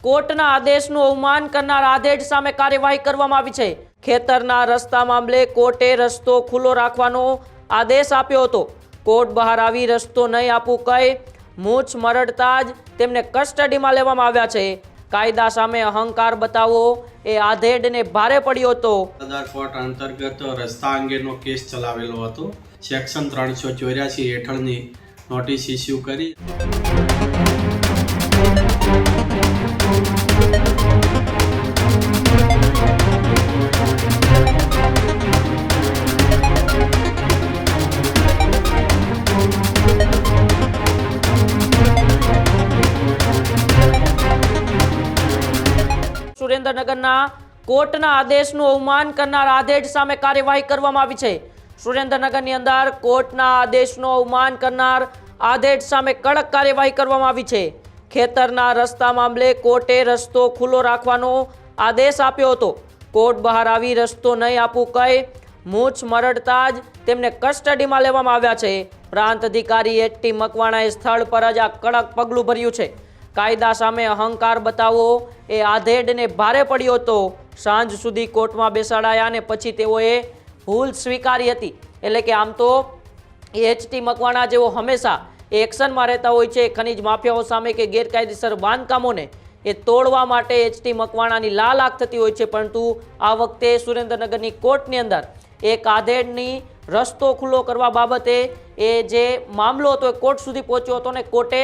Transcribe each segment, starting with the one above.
કોર્ટના આદેશનું અવમાન કરનાર આધેડ સામે કાર્યવાહી કરવામાં આવી છે। ખેતરના રસ્તા મામલે કોર્ટે રસ્તો ખુલ્લો રાખવાનો આદેશ આપ્યો હતો। કોર્ટ બહાર આવી રસ્તો નહીં આપવું કહી મૂછ મરડતા જ તેમને કસ્ટડીમાં લેવામાં આવ્યા છે। કાયદા સામે અહંકાર બતાવવો એ આધેડને ભારે પડ્યો હતો। કોર્ટ અંતર્ગત રસ્તા અંગેનો કેસ ચલાવેલો હતો। સેક્શન 384 હેઠળની નોટિસ ઇસ્યુ કરી સુરેન્દ્રનગરના કોર્ટના આદેશનું અવમાન કરનાર આધેડ સામે કાર્યવાહી કરવામાં આવી છે। સુરેન્દ્રનગરની અંદર કોર્ટના આદેશનું અવમાન કરનાર આધેડ સામે કડક કાર્યવાહી કરવામાં આવી છે। ખેતરના રસ્તા મામલે કોર્ટે રસ્તો ખુલ્લો રાખવાનો આદેશ આપ્યો હતો। કોર્ટ બહાર આવી રસ્તો નહીં આપવું કહી મૂછ મરડતા જ તેમને કસ્ટડીમાં લેવામાં આવ્યા છે। પ્રાંત અધિકારી એચ.ટી. મકવાણાએ સ્થળ પર જ આ કડક પગલું ભર્યું છે। કાયદા સામે અહંકાર બતાવવો એ આધેડને ભારે પડ્યો હતો। સાંજ સુધી કોર્ટમાં બેસાડાયા અને પછી તેઓએ ભૂલ સ્વીકારી હતી। એટલે કે આમ તો એચ.ટી. મકવાણા જેવો હંમેશા એક્શનમાં રહેતા હોય છે। ખનીજ માફિયાઓ સામે કે ગેરકાયદેસર બાંધકામોને એ તોડવા માટે એચ.ટી. મકવાણાની લાલાક થતી હોય છે, પરંતુ આ વખતે સુરેન્દ્રનગરની કોર્ટની અંદર એક આધેડની રસ્તો ખુલ્લો કરવા બાબતે એ જે મામલો હતો એ કોર્ટ સુધી પહોંચ્યો હતો અને કોર્ટે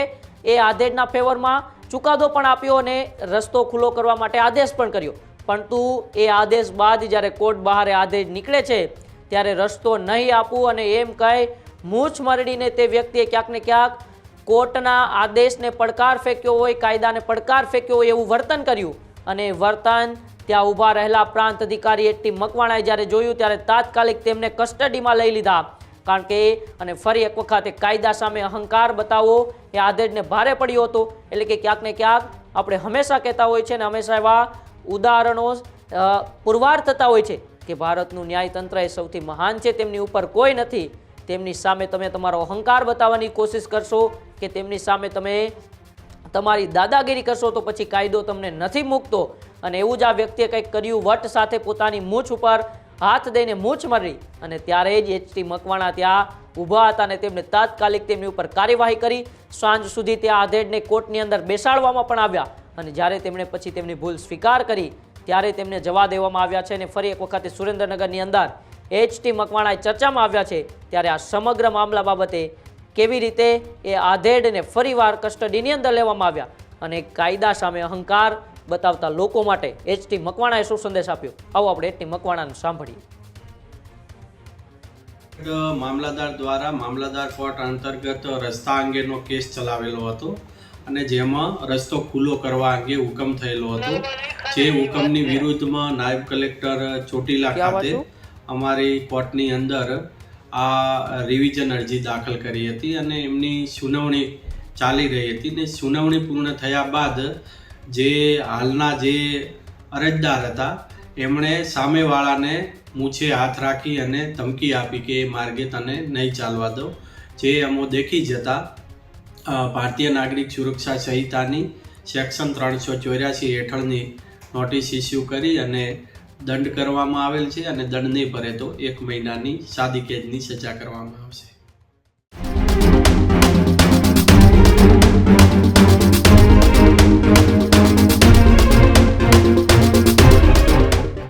એ આધેડના ફેવરમાં ચુકાદો પણ આપ્યો અને રસ્તો ખુલ્લો કરવા માટે આદેશ પણ કર્યો। પરંતુ એ આદેશ બાદ જ્યારે કોર્ટ બહાર આધેડ નીકળે છે ત્યારે રસ્તો નહીં આપવું અને એમ કહી મૂછ મરડીને તે વ્યક્તિએ ક્યાંક ને ક્યાંક કોર્ટના આદેશને પડકાર ફેંક્યો હોય, કાયદાને પડકાર ફેંક્યો હોય એવું વર્તન કર્યું। અને વર્તન ત્યાં ઊભા રહેલા પ્રાંત અધિકારી એચ.ટી. મકવાણાએ જ્યારે જોયું ત્યારે તાત્કાલિક તેમને કસ્ટડીમાં લઈ લીધા। કારણ કે અને ફરી એક વખત કાયદા સામે અહંકાર બતાવવો એ આધેડને ભારે પડ્યો હતો। એટલે કે ક્યાંક ને ક્યાંક આપણે હંમેશા કહેતા હોય છે અને હંમેશા એવા ઉદાહરણો પુરવાર થતા હોય છે કે ભારતનું ન્યાયતંત્ર એ સૌથી મહાન છે, તેમની ઉપર કોઈ નથી। તેમની સામે તમે તમારો અહંકાર બતાવવાની કોશિશ કરશો કે તેમની સામે તમે તમારી દાદાગીરી કરશો તો પછી કાયદો તમને નથી મૂકતો। અને એવું જ આ વ્યક્તિએ કંઈક કર્યું, વટ સાથે પોતાની મૂછ ઉપર હાથ દઈને મૂછ મરી અને ત્યારે જ એચ.ટી. મકવાણા ત્યાં ઊભા હતા અને તેમણે તાત્કાલિક તેમની ઉપર કાર્યવાહી કરી। સાંજ સુધી ત્યાં આધેડને કોર્ટની અંદર બેસાડવામાં પણ આવ્યા અને જ્યારે તેમણે પછી તેમની ભૂલ સ્વીકાર કરી ત્યારે તેમને જવા દેવામાં આવ્યા છે। અને ફરી એક વખતે સુરેન્દ્રનગરની અંદર એચ.ટી. મકવાણા ચર્ચામાં આવ્યા છે ત્યારે આ સમગ્ર મામલા બાબતે કેવી રીતે એ આધેડને ફરીવાર કસ્ટડીની અંદર લેવામાં આવ્યા અને કાયદા સામે અહંકાર બતાવતા લોકો માટે એચ.ટી. મકવાણાએ શું સંદેશ આપ્યો, આવો આપણે એચ.ટી. મકવાણાને સાંભળીએ। મામલતદાર દ્વારા મામલતદાર કોર્ટ અંતર્ગત રસ્તા અંગેનો કેસ ચલાવેલો હતો અને જેમાં રસ્તો ખુલ્લો કરવા અંગે હુકમ થયેલો હતો। જે હુકમની વિરુદ્ધમાં નાયબ કલેક્ટર ચોટીલા ખાતે અમારી કોર્ટની અંદર આ રિવિઝન અરજી દાખલ કરી હતી અને એમની સુનાવણી ચાલી રહી હતી ને સુનાવણી પૂર્ણ થયા બાદ જે હાલના જે અરજદાર હતા એમણે સામેવાળાને મૂછે હાથ રાખી અને ધમકી આપી કે એ માર્ગે તને નહીં ચાલવા દો। જે અમો દેખી જતા ભારતીય નાગરિક સુરક્ષા સંહિતાની સેક્શન 384 હેઠળની નોટિસ ઇસ્યુ કરી અને દંડ કરવામાં આવેલ છે અને દંડ નહીં ભરે તો 1 મહિનાની સાદી કેદની સજા કરવામાં આવશે।